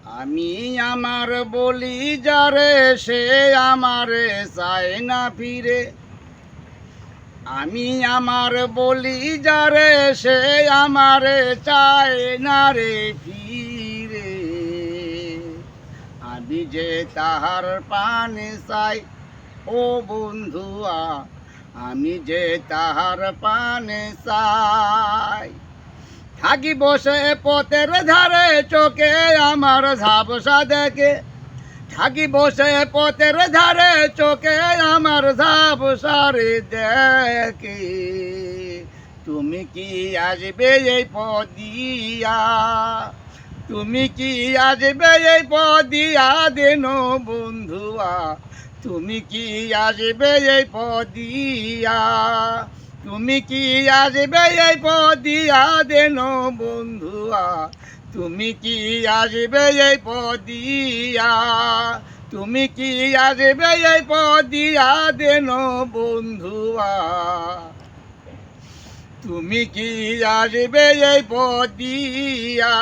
আমি আমার বলি যারে সে আমারে চায় না ফিরে। আমি আমার বলি যারে সে আমারে চায় না রে ফিরে। আমি যে তাহার পানে চাই ও বন্ধুয়া, আমি যে তাহার পানে চাই। থাকি বসে পথের ধারে চোখে আমার ঝাপসা দেখে। থাকি বসে পথের ধারে চোখে আমার ঝাপসা রে দেখে। তুমি কি আসবে এই পদিয়া, তুমি কি আসবে এই পদিয়া দেন বন্ধুয়া, তুমি কি আসবে এই পদিয়া, তুমি কি আসবে এই পদিয়া দেন বন্ধুয়া, তুমি কি আসবে এই পদিয়া, তুমি কি আসবে এই পদিয়া দেন বন্ধুয়া, তুমি কি আসবে এই পদিয়া।